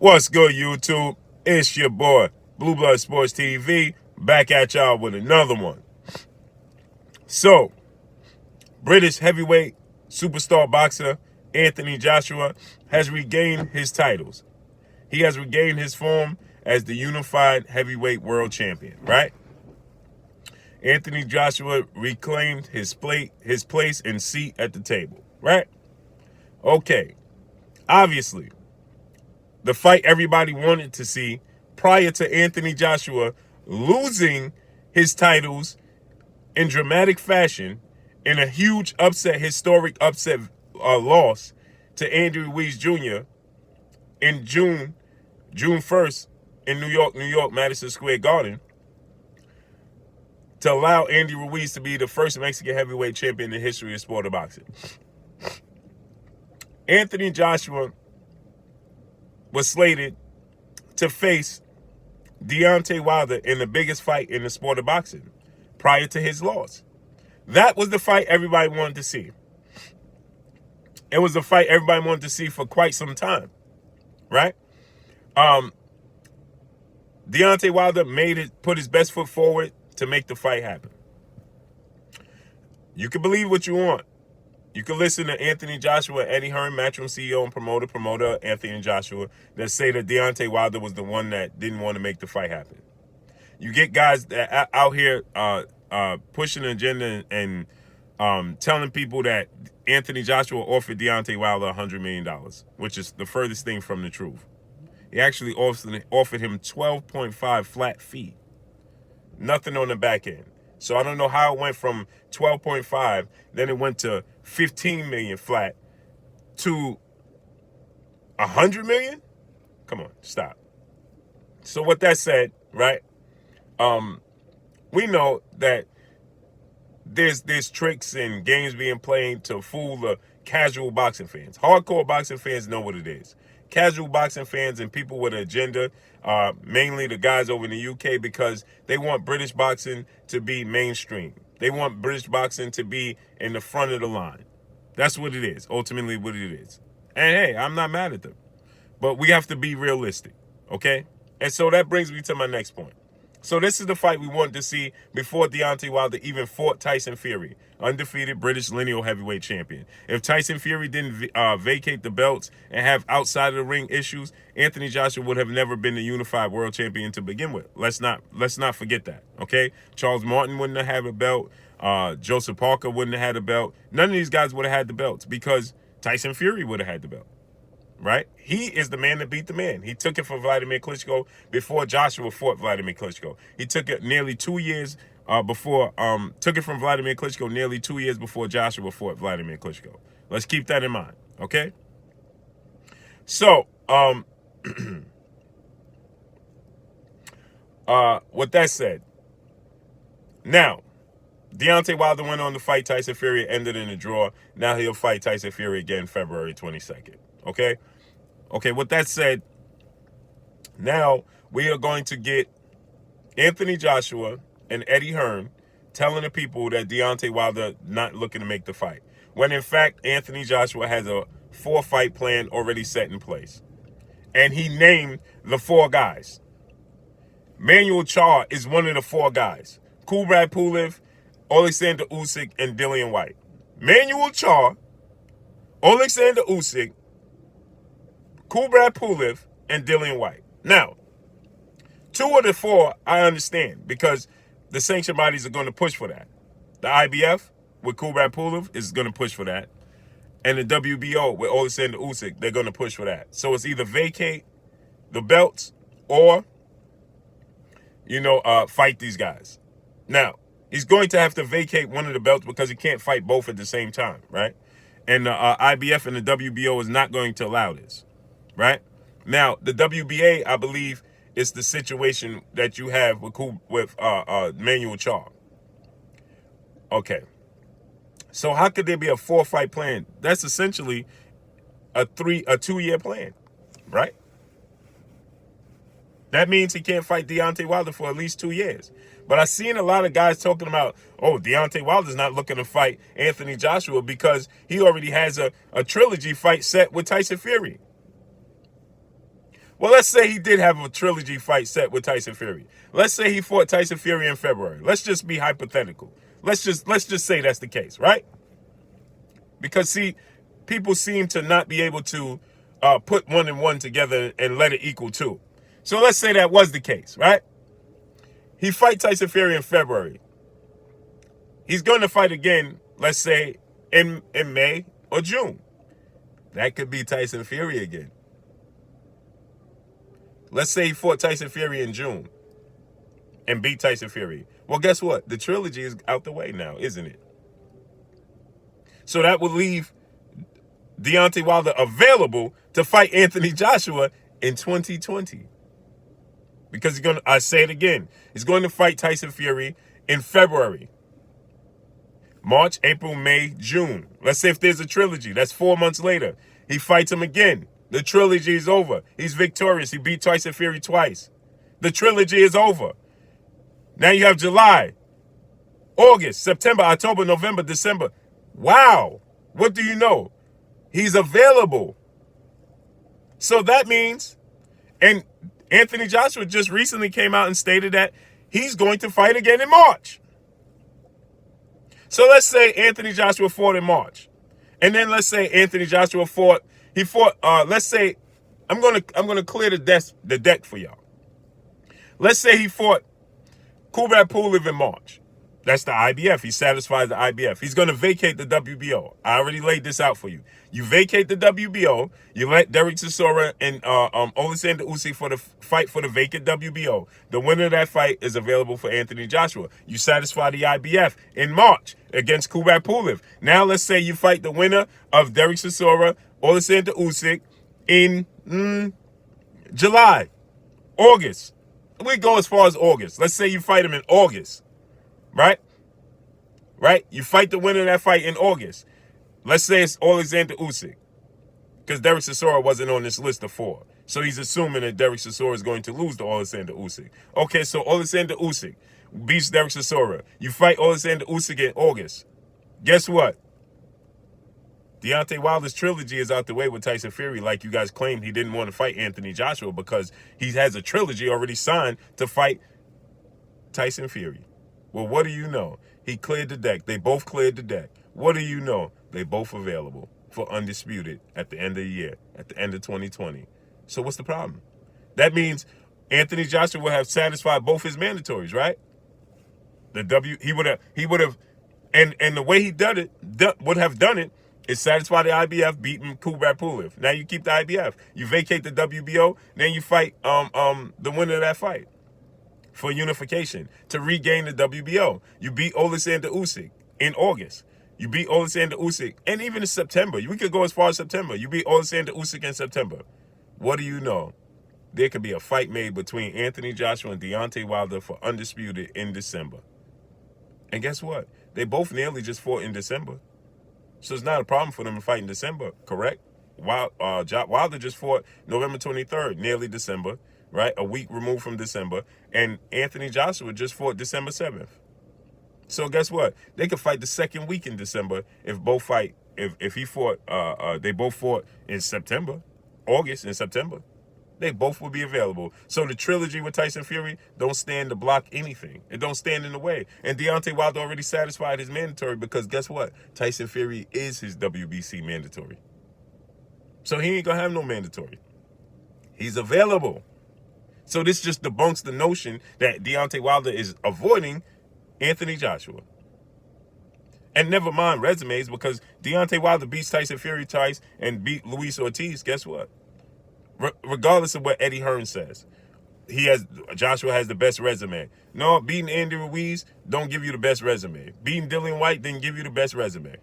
What's good, YouTube? It's your boy, Blue Blood Sports TV, back at y'all with another one. So, British heavyweight superstar boxer Anthony Joshua has regained his titles. He has regained his form as the unified heavyweight world champion, right? Anthony Joshua reclaimed his place and seat at the table, right? Okay, obviously, the fight everybody wanted to see prior to Anthony Joshua losing his titles in dramatic fashion in a huge upset, historic upset loss to Andy Ruiz Jr. in June 1st in New York, Madison Square Garden, to allow Andy Ruiz to be the first Mexican heavyweight champion in the history of sport of boxing. Anthony Joshua was slated to face Deontay Wilder in the biggest fight in the sport of boxing prior to his loss. That was the fight everybody wanted to see. It was the fight everybody wanted to see for quite some time, right? Deontay Wilder put his best foot forward to make the fight happen. You can believe what you want. You can listen to Anthony Joshua, Eddie Hearn, Matchroom CEO and promoter Anthony Joshua, that say that Deontay Wilder was the one that didn't want to make the fight happen. You get guys that out here pushing an agenda and telling people that Anthony Joshua offered Deontay Wilder $100 million, which is the furthest thing from the truth. He actually offered him 12.5 flat fee. Nothing on the back end. So I don't know how it went from 12.5, then it went to 15 million flat to 100 million? Come on, stop. So what that said, right? We know that there's tricks and games being played to fool the casual boxing fans. Hardcore boxing fans know what it is. Casual boxing fans and people with an agenda, mainly the guys over in the UK, because they want British boxing to be mainstream. They want British boxing to be in the front of the line. That's what it is, ultimately what it is. And hey, I'm not mad at them. But we have to be realistic, okay? And so that brings me to my next point. So this is the fight we wanted to see before Deontay Wilder even fought Tyson Fury, undefeated British lineal heavyweight champion. If Tyson Fury didn't vacate the belts and have outside of the ring issues, Anthony Joshua would have never been the unified world champion to begin with. Let's not forget that, okay? Charles Martin wouldn't have had a belt. Joseph Parker wouldn't have had a belt. None of these guys would have had the belts because Tyson Fury would have had the belt. Right? He is the man that beat the man. He took it from Vladimir Klitschko before Joshua fought Vladimir Klitschko. He took it nearly 2 years took it from Vladimir Klitschko nearly 2 years before Joshua fought Vladimir Klitschko. Let's keep that in mind, okay? So, with that said, now, Deontay Wilder went on to fight Tyson Fury, ended in a draw. Now he'll fight Tyson Fury again February 22nd, okay? Okay, with that said, now we are going to get Anthony Joshua and Eddie Hearn telling the people that Deontay Wilder not looking to make the fight, when in fact Anthony Joshua has a 4-fight plan already set in place. And he named the 4 guys. Manuel Charr is one of the 4 guys. Kubrat Pulev, Alexander Usyk, and Dillian White. Manuel Charr, Alexander Usyk, Kubrat Pulev, and Dillian White. Now, 2 of the 4 I understand because the sanction bodies are going to push for that. The IBF with Kubrat Pulev is going to push for that. And the WBO with Alexander Usyk, they're going to push for that. So it's either vacate the belts or, fight these guys. Now, he's going to have to vacate one of the belts because he can't fight both at the same time, right? And the IBF and the WBO is not going to allow this. Right? Now, the WBA, I believe, is the situation that you have with Manuel Charr. Okay. So how could there be a 4-fight plan? That's essentially a 2-year plan, right? That means he can't fight Deontay Wilder for at least 2 years. But I've seen a lot of guys talking about, Deontay Wilder's not looking to fight Anthony Joshua because he already has a trilogy fight set with Tyson Fury. Well, let's say he did have a trilogy fight set with Tyson Fury. Let's say he fought Tyson Fury in February. Let's just be hypothetical. Let's just say that's the case, right? Because see, people seem to not be able to put one and one together and let it equal two. So let's say that was the case, right? He fight Tyson Fury in February. He's going to fight again, let's say, in May or June. That could be Tyson Fury again. Let's say he fought Tyson Fury in June and beat Tyson Fury. Well, guess what? The trilogy is out the way now, isn't it? So that would leave Deontay Wilder available to fight Anthony Joshua in 2020. Because I say it again, he's going to fight Tyson Fury in February. March, April, May, June. Let's say if there's a trilogy, that's 4 months later. He fights him again. The trilogy is over. He's victorious. He beat Tyson Fury twice. The trilogy is over. Now you have July, August, September, October, November, December. Wow. What do you know? He's available. So that means, and Anthony Joshua just recently came out and stated that he's going to fight again in March. So let's say Anthony Joshua fought in March. And then let's say Anthony Joshua fought, let's say, I'm gonna clear the deck for y'all. Let's say he fought Kubrat Pulev in March. That's the IBF. He satisfies the IBF. He's going to vacate the WBO. I already laid this out for you. You vacate the WBO. You let Derek Chisora and Oleksandr Usyk fight for the vacant WBO. The winner of that fight is available for Anthony Joshua. You satisfy the IBF in March against Kubrat Pulev. Now let's say you fight the winner of Derek Chisora, Oleksandr Usyk in July, August. We go as far as August. Let's say you fight him in August. Right? You fight the winner of that fight in August. Let's say it's Oleksandr Usyk. Because Derek Chisora wasn't on this list of 4. So he's assuming that Derek Chisora is going to lose to Oleksandr Usyk. Okay, so Oleksandr Usyk beats Derek Chisora. You fight Oleksandr Usyk in August. Guess what? Deontay Wilder's trilogy is out the way with Tyson Fury, like you guys claimed he didn't want to fight Anthony Joshua because he has a trilogy already signed to fight Tyson Fury. Well, what do you know? He cleared the deck. They both cleared the deck. What do you know? They both available for Undisputed at the end of the year, at the end of 2020. So what's the problem? That means Anthony Joshua would have satisfied both his mandatories, right? He would have, and the way he would have done it is satisfy the IBF, beating Kubrat Pulev. Now you keep the IBF. You vacate the WBO, then you fight the winner of that fight for unification to regain the WBO. You beat Oleksandr Usyk in August. You beat Oleksandr Usyk, and even in September. We could go as far as September. You beat Oleksandr Usyk in September. What do you know? There could be a fight made between Anthony Joshua and Deontay Wilder for Undisputed in December. And guess what? They both nearly just fought in December. So it's not a problem for them to fight in December, correct? Wilder just fought November 23rd, nearly December. Right? A week removed from December. And Anthony Joshua just fought December 7th. So guess what? They could fight the second week in December if both fight, if he fought, they both fought in September, August and September. They both will be available. So the trilogy with Tyson Fury don't stand to block anything. It don't stand in the way. And Deontay Wilder already satisfied his mandatory because guess what? Tyson Fury is his WBC mandatory. So he ain't going to have no mandatory. He's available. So this just debunks the notion that Deontay Wilder is avoiding Anthony Joshua. And never mind resumes, because Deontay Wilder beats Tyson Fury twice and beat Luis Ortiz. Guess what? Regardless of what Eddie Hearn says, Joshua has the best resume. No, beating Andy Ruiz don't give you the best resume. Beating Dillian White didn't give you the best resume.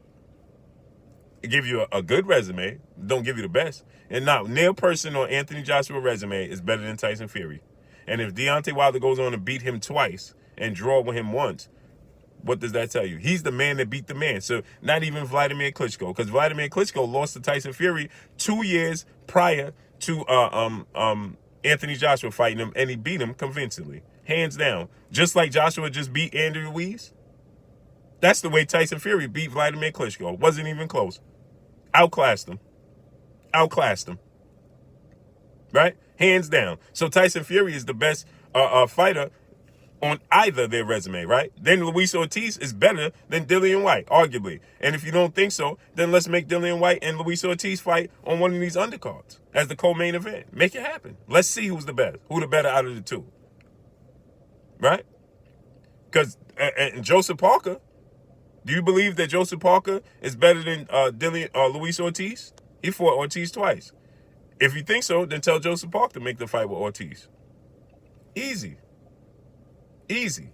It give you a good resume, don't give you the best. And now, Neil Person on Anthony Joshua's resume is better than Tyson Fury. And if Deontay Wilder goes on to beat him twice and draw with him once, what does that tell you? He's the man that beat the man. So not even Vladimir Klitschko, because Vladimir Klitschko lost to Tyson Fury 2 years prior to Anthony Joshua fighting him, and he beat him convincingly, hands down. Just like Joshua just beat Andy Ruiz. That's the way Tyson Fury beat Vladimir Klitschko. Wasn't even close. Outclassed him. Right? hands down. So Tyson Fury is the best fighter on either their resume, right? Then Luis Ortiz is better than Dillian White, arguably. And if you don't think so, then let's make Dillian White and Luis Ortiz fight on one of these undercards as the co-main event. Make it happen. Let's see who's the best, who the better out of the two, right? Because and Joseph Parker, do you believe that Joseph Parker is better than Luis Ortiz? He fought Ortiz twice. If you think so, then tell Joseph Parker to make the fight with Ortiz. Easy. Easy.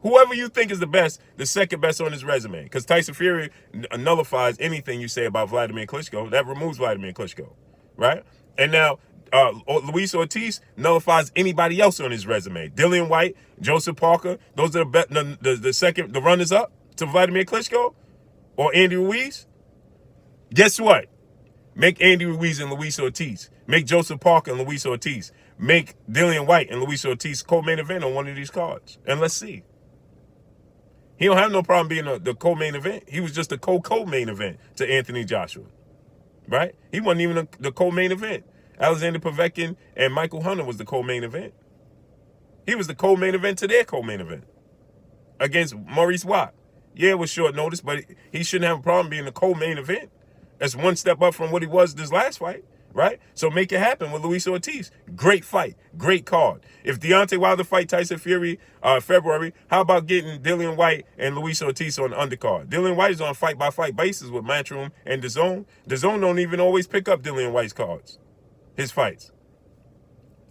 Whoever you think is the best, the second best on his resume. Because Tyson Fury nullifies anything you say about Vladimir Klitschko. That removes Vladimir Klitschko, right? And now Luis Ortiz nullifies anybody else on his resume. Dillian White, Joseph Parker, those are the runners up to Vladimir Klitschko or Andy Ruiz. Guess what? Make Andy Ruiz and Luis Ortiz. Make Joseph Parker and Luis Ortiz. Make Dillian White and Luis Ortiz co-main event on one of these cards. And let's see. He don't have no problem being the co-main event. He was just a co-main event to Anthony Joshua. Right? He wasn't even the co-main event. Alexander Povetkin and Michael Hunter was the co-main event. He was the co-main event to their co-main event against Maurice Watt. Yeah, it was short notice, but he shouldn't have a problem being the co-main event. That's one step up from what he was this last fight, right? So make it happen with Luis Ortiz. Great fight, great card. If Deontay Wilder fight Tyson Fury February, how about getting Dillian White and Luis Ortiz on the undercard? Dillian White is on fight-by-fight basis with Matchroom and DAZN. DAZN don't even always pick up Dillian White's cards, his fights.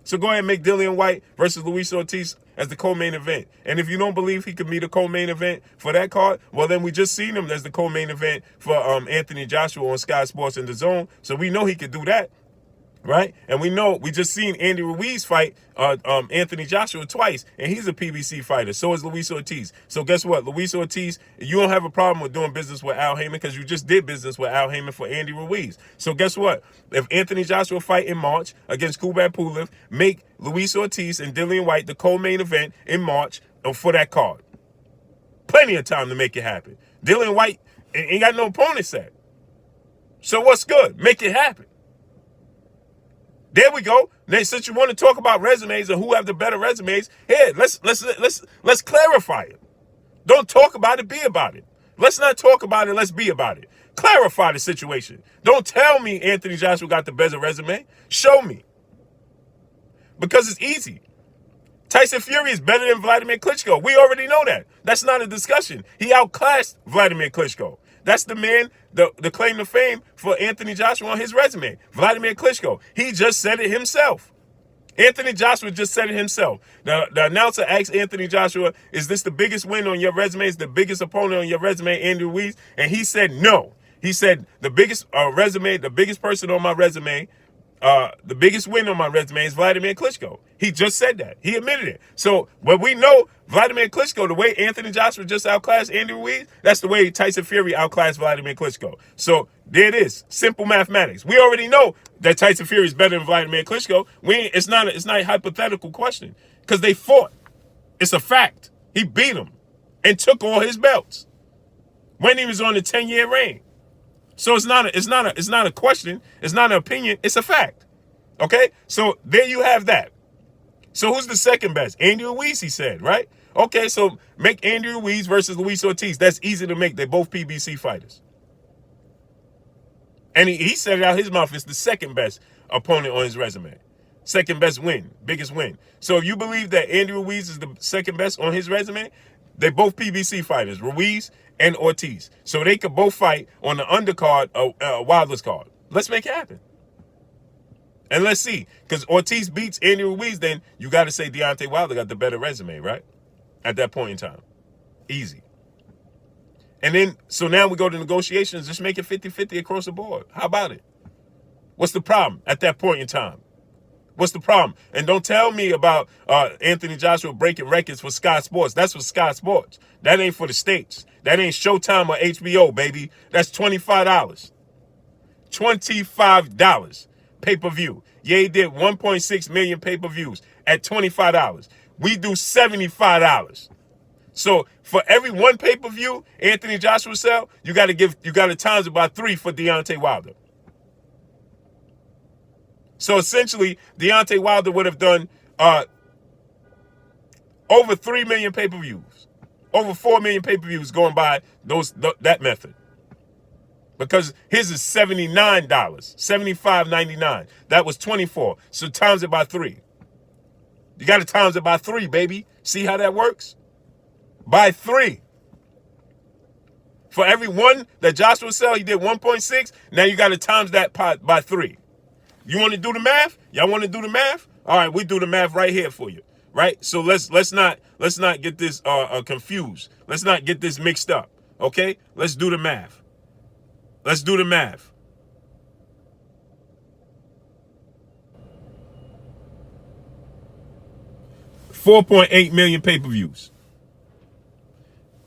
So go ahead and make Dillian White versus Luis Ortiz as the co-main event. And if you don't believe he could be the co-main event for that card, well, then we just seen him as the co-main event for Anthony Joshua on Sky Sports and DAZN. So we know he could do that, right? And we just seen Andy Ruiz fight Anthony Joshua twice, and he's a PBC fighter. So is Luis Ortiz. So guess what? Luis Ortiz, you don't have a problem with doing business with Al Heyman because you just did business with Al Heyman for Andy Ruiz. So guess what? If Anthony Joshua fight in March against Kubrat Pulev, make Luis Ortiz and Dillian White the co-main event in March for that card. Plenty of time to make it happen. Dillian White ain't got no opponent set. So what's good? Make it happen. There we go. Now, since you want to talk about resumes and who have the better resumes, here, let's clarify it. Don't talk about it, be about it. Let's not talk about it, let's be about it. Clarify the situation. Don't tell me Anthony Joshua got the better resume. Show me. Because it's easy. Tyson Fury is better than Vladimir Klitschko. We already know that. That's not a discussion. He outclassed Vladimir Klitschko. That's the man, the claim to fame for Anthony Joshua on his resume. Vladimir Klitschko. He just said it himself. Anthony Joshua just said it himself. The announcer asked Anthony Joshua, is this the biggest win on your resume? Is the biggest opponent on your resume Andy Ruiz? And he said no. He said the biggest the biggest person on my resume, the biggest win on my resume is Vladimir Klitschko. He just said that. He admitted it. So, but we know Vladimir Klitschko, the way Anthony Joshua just outclassed Andy Ruiz, that's the way Tyson Fury outclassed Vladimir Klitschko. So, there it is. Simple mathematics. We already know that Tyson Fury is better than Vladimir Klitschko. It's not a hypothetical question because they fought. It's a fact. He beat him and took all his belts when he was on a 10-year reign. So it's not a question. It's not an opinion. It's a fact. Okay? So there you have that. So who's the second best? Andy Ruiz, he said, right? Okay, so make Andy Ruiz versus Luis Ortiz. That's easy to make. They're both PBC fighters. And he said it out his mouth. It's the second best opponent on his resume. Second best win. Biggest win. So if you believe that Andy Ruiz is the second best on his resume, they're both PBC fighters, Ruiz and Ortiz. So they could both fight on the undercard, Wilder's card. Let's make it happen. And let's see. Because Ortiz beats Andy Ruiz, then you got to say Deontay Wilder got the better resume, right? At that point in time. Easy. And then, so now we go to negotiations. Just make it 50-50 across the board. How about it? What's the problem at that point in time? What's the problem? And don't tell me about Anthony Joshua breaking records for Sky Sports. That's for Sky Sports. That ain't for the States. That ain't Showtime or HBO, baby. That's $25. $25 pay-per-view. Yeah, he did 1.6 million pay-per-views at $25. We do $75. So for every one pay-per-view Anthony Joshua sell, you got to times it by 3 for Deontay Wilder. So essentially, Deontay Wilder would have done over 3 million pay-per-views, over 4 million pay-per-views going by that method. Because his is $79, $75.99. That was 24. So times it by 3. You got to times it by 3, baby. See how that works? By 3. For every one that Joshua sell, he did 1.6. Now you got to times that by 3. You want to do the math? Y'all want to do the math? All right, we do the math right here for you. Right? So let's not get this confused. Let's not get this mixed up. Okay? Let's do the math. Let's do the math. $4.8 million pay-per-views.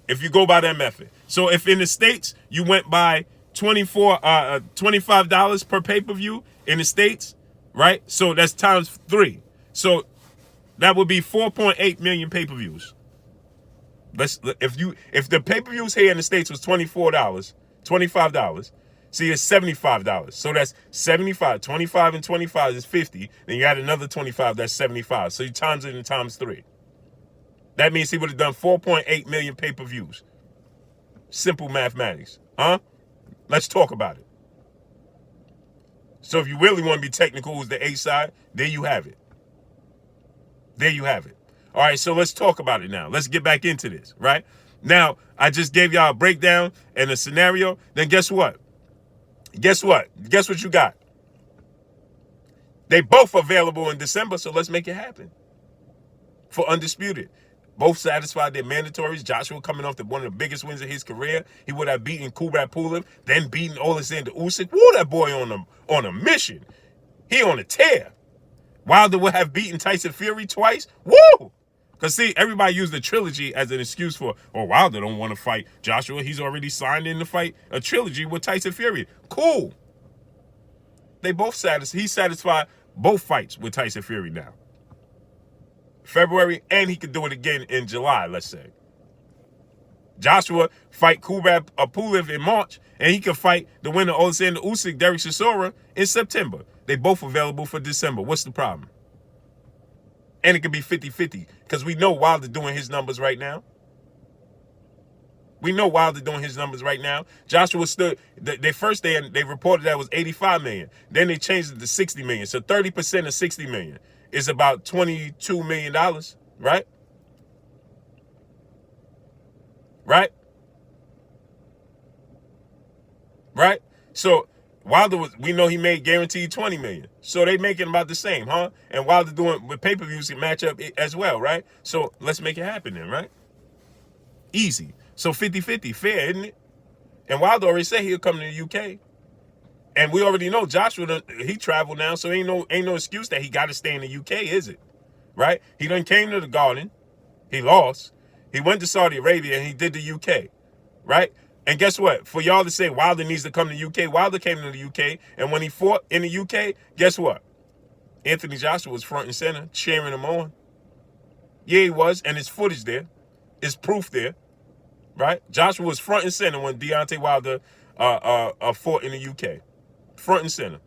If you go by that method. So if in the States you went by $25 per pay-per-view in the States, right? So that's times 3. So that would be 4.8 million pay-per-views. If the pay-per-views here in the States was $25, see, it's $75. So that's 75. 25 and 25 is 50. Then you add another 25, that's 75. So you times it in times 3. That means he would have done 4.8 million pay-per-views. Simple mathematics. Huh? Let's talk about it. So if you really want to be technical, who's the A side? There you have it. There you have it. All right, so let's talk about it now. Let's get back into this, right? Now, I just gave y'all a breakdown and a scenario. Then guess what? Guess what? Guess what you got? They both available in December, so let's make it happen. For Undisputed. Both satisfied their mandatories. Joshua coming off one of the biggest wins of his career. He would have beaten Kubrat Pulev, then beaten Alexander Usyk. Woo, that boy on a mission. He on a tear. Wilder would have beaten Tyson Fury twice. Woo! Because, see, everybody used the trilogy as an excuse for, oh, Wilder don't want to fight Joshua. He's already signed in to fight a trilogy with Tyson Fury. Cool. They both he satisfied both fights with Tyson Fury now. February, and he could do it again in July, let's say. Joshua fight Kubrat Pulev in March, and he could fight the winner Alexander Usyk, Derek Chisora, in September. They both available for December. What's the problem? And it could be 50-50, because we know Wilder doing his numbers right now. We know Wilder doing his numbers right now. Joshua stood, they reported that was 85 million. Then they changed it to 60 million. So 30% of 60 million is about $22 million, right? Right? Right? So Wilder we know he made guaranteed 20 million. So they making about the same, huh? And Wilder doing with pay-per-views can match up as well, right? So let's make it happen then, right? Easy. So 50-50, fair, isn't it? And Wilder already said he'll come to the UK. And we already know Joshua, he traveled now, so ain't no excuse that he got to stay in the UK, is it? Right? He done came to the Garden. He lost. He went to Saudi Arabia, and he did the UK. Right? And guess what? For y'all to say Wilder needs to come to the UK, Wilder came to the UK, and when he fought in the UK, guess what? Anthony Joshua was front and center, cheering him on. Yeah, he was, and there's footage there. There's proof there. Right? Joshua was front and center when Deontay Wilder fought in the UK. Front and center.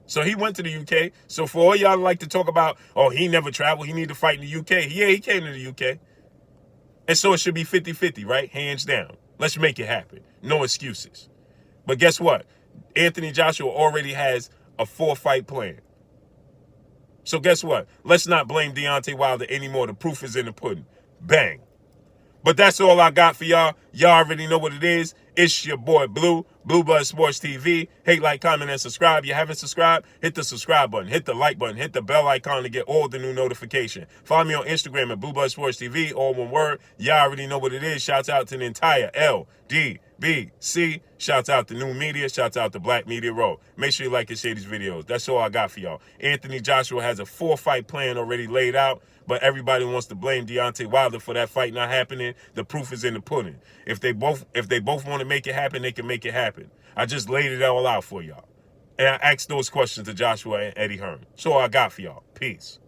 So he went to the UK. So for all y'all like to talk about, oh, he never traveled, he need to fight in the UK. Yeah, he came to the UK. And so it should be 50-50, right? Hands down. Let's make it happen. No excuses. But guess what? Anthony Joshua already has a 4-fight plan. So guess what? Let's not blame Deontay Wilder anymore. The proof is in the pudding. Bang. But that's all I got for y'all. Y'all already know what it is. It's your boy Blue, Blue Blood Sports TV. Hate, like, comment, and subscribe. You haven't subscribed? Hit the subscribe button. Hit the like button. Hit the bell icon to get all the new notification. Follow me on Instagram at Blue Blood Sports TV, all one word. Y'all already know what it is. Shouts out to the entire LDBC. Shouts out to New Media. Shouts out to Black Media Row. Make sure you like and share these videos. That's all I got for y'all. Anthony Joshua has a 4-fight plan already laid out. But everybody wants to blame Deontay Wilder for that fight not happening. The proof is in the pudding. If they both want to make it happen, they can make it happen. I just laid it all out for y'all. And I asked those questions to Joshua and Eddie Hearn. So all I got for y'all. Peace.